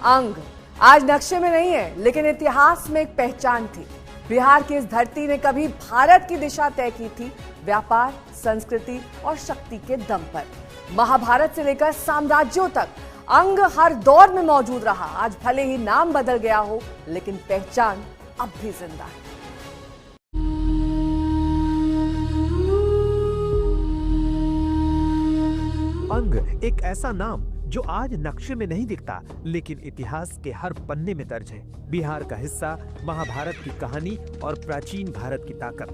अंग आज नक्शे में नहीं है, लेकिन इतिहास में एक पहचान थी। बिहार की इस धरती ने कभी भारत की दिशा तय की थी, व्यापार, संस्कृति और शक्ति के दम पर। महाभारत से लेकर साम्राज्यों तक अंग हर दौर में मौजूद रहा। आज भले ही नाम बदल गया हो, लेकिन पहचान अब भी जिंदा है। अंग एक ऐसा नाम जो आज नक्शे में नहीं दिखता, लेकिन इतिहास के हर पन्ने में दर्ज है। बिहार का हिस्सा, महाभारत की कहानी और प्राचीन भारत की ताकत।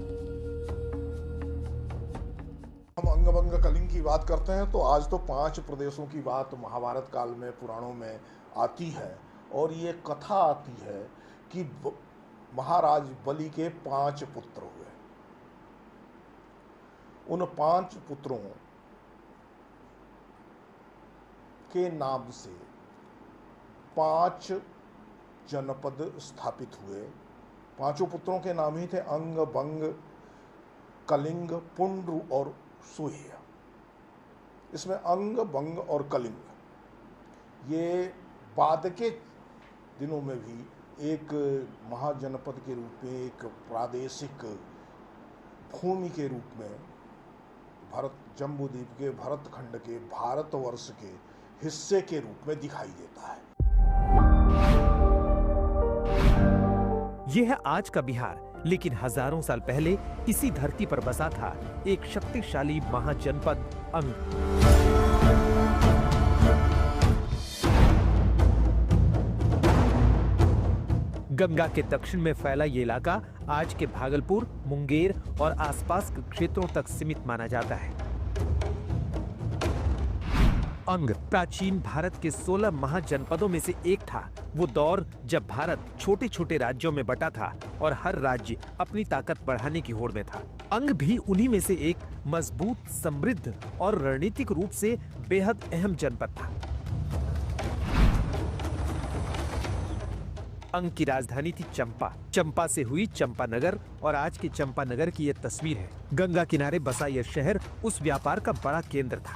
हम अंग बंग कलिंग की बात करते हैं तो आज तो 5 प्रदेशों की बात महाभारत काल में पुराणों में आती है, और ये कथा आती है कि महाराज बलि के 5 पुत्र हुए। उन 5 पुत्रों के नाम से 5 जनपद स्थापित हुए। 5 पुत्रों के नाम ही थे अंग, बंग, कलिंग, पुंड्र और सूह्य। इसमें अंग, बंग और कलिंग ये बाद के दिनों में भी एक महाजनपद के रूप में, एक प्रादेशिक भूमि के रूप में भारत जम्बूद्वीप के, भरत खंड के, भारतवर्ष के हिस्से के रूप में दिखाई देता है। यह है आज का बिहार, लेकिन हजारों साल पहले इसी धरती पर बसा था एक शक्तिशाली महाजनपद अंग। गंगा के दक्षिण में फैला ये इलाका आज के भागलपुर, मुंगेर और आसपास के क्षेत्रों तक सीमित माना जाता है। अंग प्राचीन भारत के 16 महाजनपदों में से एक था। वो दौर जब भारत छोटे छोटे राज्यों में बटा था और हर राज्य अपनी ताकत बढ़ाने की होड़ में था। अंग भी उन्हीं में से एक मजबूत, समृद्ध और रणनीतिक रूप से बेहद अहम जनपद था। अंग की राजधानी थी चंपा। चंपा से हुई चंपानगर, और आज की चंपानगर की यह तस्वीर है। गंगा किनारे बसा यह शहर उस व्यापार का बड़ा केंद्र था।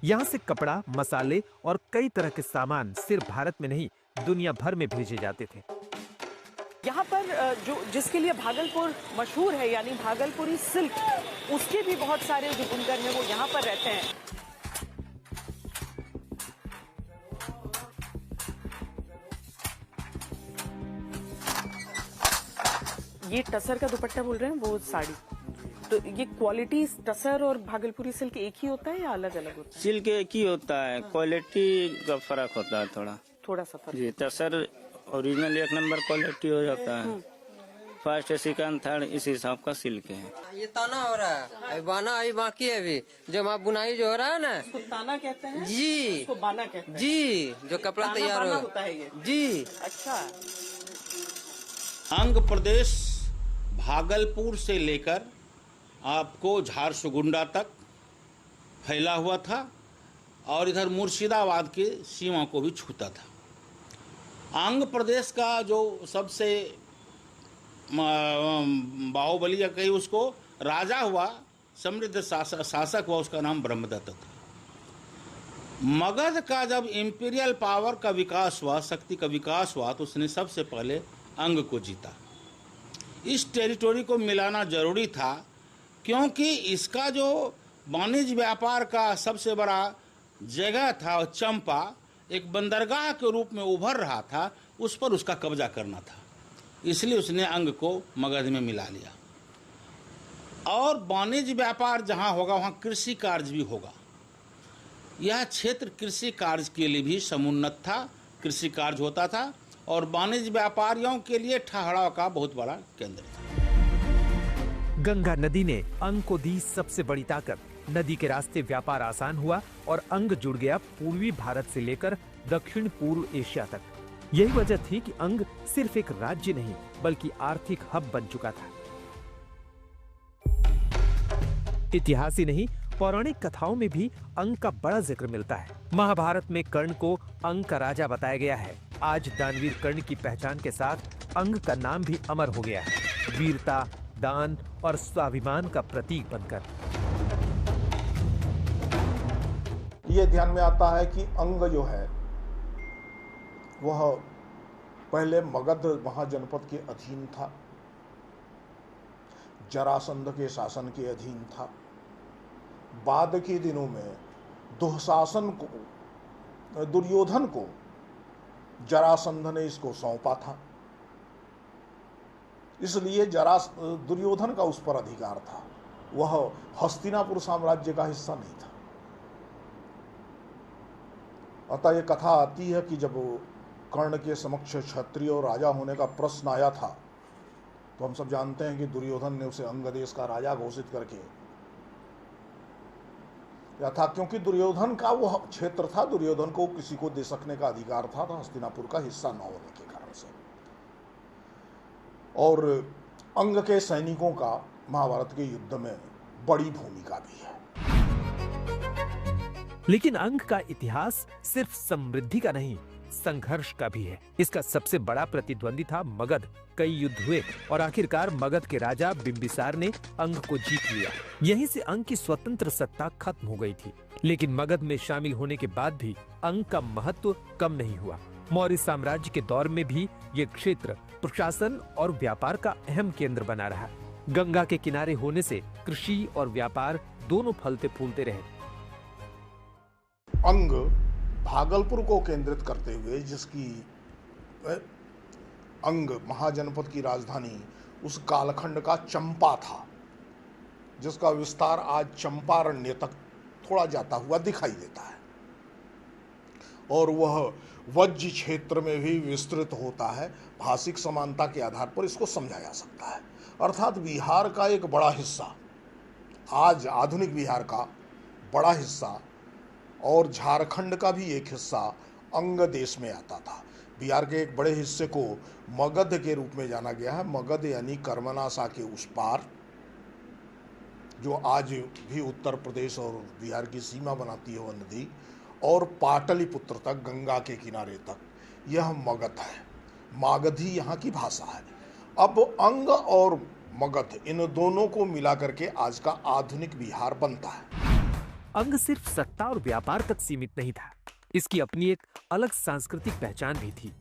यहाँ से कपड़ा, मसाले और कई तरह के सामान सिर्फ भारत में नहीं, दुनिया भर में भेजे जाते थे। यहाँ पर जो जिसके लिए भागलपुर मशहूर है, यानी भागलपुरी सिल्क, उसके भी बहुत सारे जो बुनकर हैं वो यहाँ पर रहते हैं। ये टसर का दुपट्टा बोल रहे हैं, वो साड़ी, तो ये क्वालिटी टसर और भागलपुरी सिल्क एक ही होता है या अलग अलग होता है? सिल्क एक ही होता है, क्वालिटी का फर्क होता है थोड़ा सा फर्क। जी, टसर ओरिजिनल 1 नंबर क्वालिटी हो जाता है। फर्स्ट, सेकंड, थर्ड इस हिसाब का सिल्क है। ये ताना हो रहा है, अभी बाना अभी बाकी है। अभी जो हमारा बुनाई जो हो रहा है ना, इसको ताना कहते हैं जी, इसको बाना कहते हैं जी, जो कपड़ा तैयार होता है ये जी। अच्छा, अंग प्रदेश भागलपुर से लेकर आपको झारसुगुंडा तक फैला हुआ था और इधर मुर्शिदाबाद के सीमा को भी छूता था। अंग प्रदेश का जो सबसे बाहुबली या कहीं उसको राजा हुआ, समृद्ध शासक हुआ, उसका नाम ब्रह्मदत्त था। मगध का जब इंपीरियल पावर का विकास हुआ, शक्ति का विकास हुआ, तो उसने सबसे पहले अंग को जीता। इस टेरिटोरी को मिलाना जरूरी था, क्योंकि इसका जो वाणिज्य व्यापार का सबसे बड़ा जगह था, और चंपा एक बंदरगाह के रूप में उभर रहा था, उस पर उसका कब्जा करना था। इसलिए उसने अंग को मगध में मिला लिया। और वाणिज्य व्यापार जहाँ होगा वहाँ कृषि कार्य भी होगा। यह क्षेत्र कृषि कार्य के लिए भी समुन्नत था, कृषि कार्य होता था, और वाणिज्य व्यापारियों के लिए ठहराव का बहुत बड़ा केंद्र था। गंगा नदी ने अंग को दी सबसे बड़ी ताकत। नदी के रास्ते व्यापार आसान हुआ और अंग जुड़ गया पूर्वी भारत से लेकर दक्षिण पूर्व एशिया तक। यही वजह थी कि अंग सिर्फ एक राज्य नहीं, बल्कि आर्थिक हब बन चुका था। इतिहास ही नहीं, पौराणिक कथाओं में भी अंग का बड़ा जिक्र मिलता है। महाभारत में कर्ण को अंग का राजा बताया गया है। आज दानवीर कर्ण की पहचान के साथ अंग का नाम भी अमर हो गया है। वीरता, दान और स्वाभिमान का प्रतीक बनकर। ये ध्यान में आता है कि अंग जो है वह पहले मगध महाजनपद के अधीन था, जरासंध के शासन के अधीन था। बाद के दिनों में दुःशासन को, दुर्योधन को जरासंध ने इसको सौंपा था, इसलिए दुर्योधन का उस पर अधिकार था। वह हस्तिनापुर साम्राज्य का हिस्सा नहीं था। अतः ये कथा आती है कि जब कर्ण के समक्ष क्षत्रिय और राजा होने का प्रश्न आया था, तो हम सब जानते हैं कि दुर्योधन ने उसे अंग देश का राजा घोषित करके या था, क्योंकि दुर्योधन का वो क्षेत्र था, दुर्योधन को किसी को दे सकने का अधिकार था, तो हस्तिनापुर का हिस्सा न होने के कारण से। और अंग के सैनिकों का महाभारत के युद्ध में बड़ी भूमिका भी है। लेकिन अंग का इतिहास सिर्फ समृद्धि का नहीं, संघर्ष का भी है। इसका सबसे बड़ा प्रतिद्वंदी था मगध। कई युद्ध हुए और आखिरकार मगध के राजा बिंबिसार ने अंग को जीत लिया। यहीं से अंग की स्वतंत्र सत्ता खत्म हो गई थी। लेकिन मगध में शामिल होने के बाद भी अंग का महत्व कम नहीं हुआ। मौर्य साम्राज्य के दौर में भी ये क्षेत्र प्रशासन और व्यापार का अहम केंद्र बना रहा। गंगा के किनारे होने से कृषि और व्यापार दोनों फलते फूलते रहे। अंग भागलपुर को केंद्रित करते हुए, जिसकी अंग महाजनपद की राजधानी उस कालखंड का चंपा था, जिसका विस्तार आज चंपारण्य तक थोड़ा जाता हुआ दिखाई देता है, और वह वज्र क्षेत्र में भी विस्तृत होता है। भाषिक समानता के आधार पर इसको समझा जा सकता है। अर्थात बिहार का एक बड़ा हिस्सा, आज आधुनिक बिहार का बड़ा हिस्सा और झारखंड का भी एक हिस्सा अंग देश में आता था। बिहार के एक बड़े हिस्से को मगध के रूप में जाना गया है। मगध यानी कर्मनाशा के उस पार, जो आज भी उत्तर प्रदेश और बिहार की सीमा बनाती है वह नदी, और पाटलिपुत्र तक, गंगा के किनारे तक, यह मगध है। मागधी यहाँ की भाषा है। अब अंग और मगध, इन दोनों को मिला करके आज का आधुनिक बिहार बनता है। अंग सिर्फ सत्ता और व्यापार तक सीमित नहीं था, इसकी अपनी एक अलग सांस्कृतिक पहचान भी थी।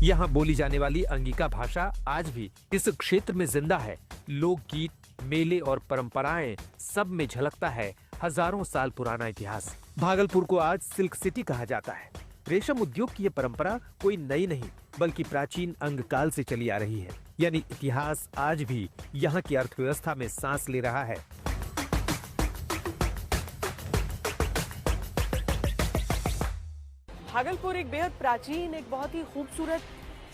यहाँ बोली जाने वाली अंगिका भाषा आज भी इस क्षेत्र में जिंदा है। लोकगीत, मेले और परंपराएं, सब में झलकता है हजारों साल पुराना इतिहास। भागलपुर को आज सिल्क सिटी कहा जाता है। रेशम उद्योग की यह परंपरा कोई नई नहीं, बल्कि प्राचीन अंग काल से चली आ रही है। यानी इतिहास आज भी यहाँ की अर्थव्यवस्था में सांस ले रहा है। भागलपुर एक बेहद प्राचीन, एक बहुत ही खूबसूरत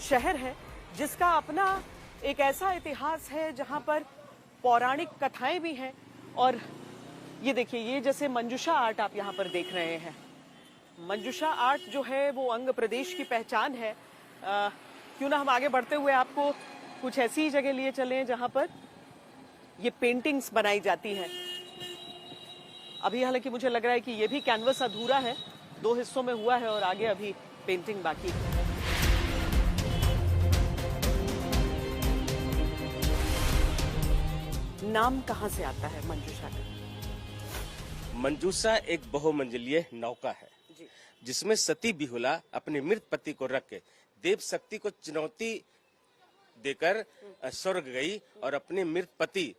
शहर है, जिसका अपना एक ऐसा इतिहास है जहां पर पौराणिक कथाएं भी हैं। और ये देखिए, ये जैसे मंजूषा आर्ट आप यहाँ पर देख रहे हैं। मंजूषा आर्ट जो है वो अंग प्रदेश की पहचान है। क्यों ना हम आगे बढ़ते हुए आपको कुछ ऐसी जगह लिए चलें जहां पर ये पेंटिंग्स बनाई जाती हैं। अभी हालांकि मुझे लग रहा है कि ये भी कैनवस अधूरा है, 2 हिस्सों में हुआ है और आगे अभी पेंटिंग बाकी है। नाम कहां से आता है मंजूषा का? मंजूषा एक बहुमंजिलीय नौका है जिसमें सती बिहुला अपने मृत पति को रख के देव शक्ति को चुनौती देकर स्वर्ग गई और अपने मृत पति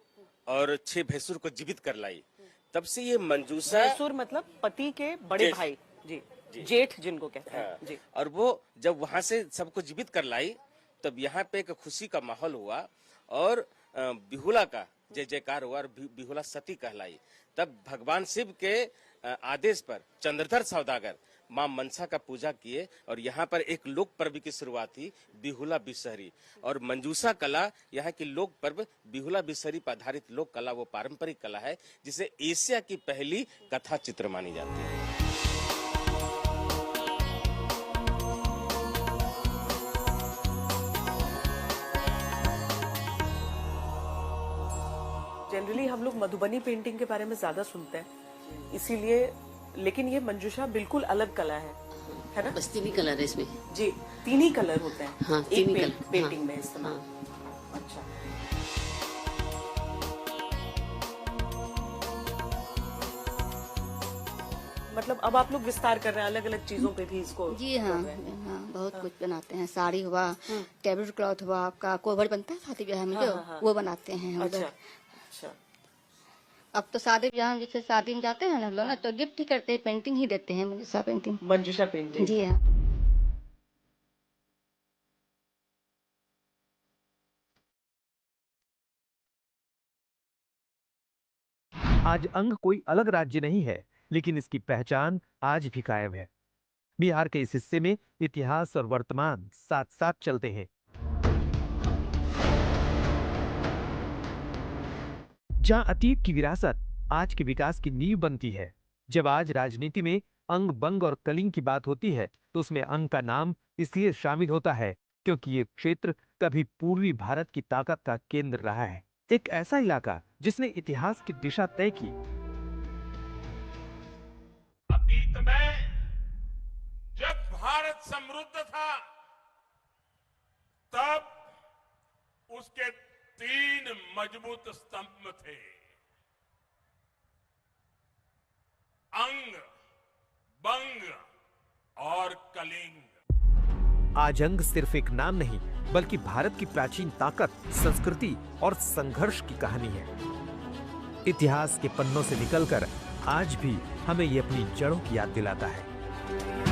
और 6 भैंसुर को जीवित कर लाई। तब से ये मंजूषा, भैंसुर मतलब पति के बड़े भाई, जी, जेठ जिनको कहते हैं। जी। और वो जब वहां से सबको जीवित कर लाई, तब यहाँ पे एक खुशी का माहौल हुआ और बिहुला का जय जयकार हुआ और बिहुला सती कहलाई। तब भगवान शिव के आदेश पर चंद्रधर सौदागर मां मनसा का पूजा किए और यहाँ पर एक लोक पर्व की शुरुआत हुई, बिहुला बिसहरी। और मंजूषा कला यहाँ की लोक पर्व बिहुला बिसहरी पर आधारित लोक कला, वो पारंपरिक कला है जिसे एशिया की पहली कथा चित्र मानी जाती है। जनरली हम लोग मधुबनी पेंटिंग के बारे में ज्यादा सुनते हैं, इसीलिए, लेकिन ये मंजूषा बिल्कुल अलग कला है ना? बस 3 ही कलर है इसमें। जी, 3 ही कलर होते हैं। हाँ, एक 3 ही कलर पेंटिंग में हाँ, इस्तेमाल। हाँ। अच्छा। मतलब अब आप लोग विस्तार कर रहे हैं, अलग अलग चीजों पे भी इसको जी हाँ, हाँ बहुत कुछ बनाते हैं। साड़ी हुआ, टेबल क्लॉथ हुआ, आपका कोवर बनता है शादी ब्याह में जो वो बनाते हैं हम लोग। अच्छा। अब तो शादी ब्याह में जैसे शादी में जाते हैं ना हम लोग ना, तो गिफ्ट ही करते हैं, पेंटिंग ही देते हैं, मंजूषा पेंटिंग। मंजूषा पेंटिंग, जी हाँ। आज अंग कोई अलग राज्य नहीं है, लेकिन इसकी पहचान आज भी कायम है। बिहार के इस हिस्से में इतिहास और वर्तमान साथ साथ चलते हैं। जहां अतीत की विरासत आज के विकास की नींव बनती है। जब आज राजनीति में अंग, बंग और कलिंग की बात होती है, तो उसमें अंग का नाम इसलिए शामिल होता है क्योंकि ये क्षेत्र कभी पूर्वी भारत की ताकत का केंद्र रहा है। एक ऐसा इलाका जिसने इतिहास की दिशा तय की। अतीत में जब भारत समृद्ध था, तब उसके 3 मजबूत स्तंभ थे, अंग, बंग और कलिंग। आज अंग सिर्फ एक नाम नहीं, बल्कि भारत की प्राचीन ताकत, संस्कृति और संघर्ष की कहानी है। इतिहास के पन्नों से निकलकर आज भी हमें ये अपनी जड़ों की याद दिलाता है।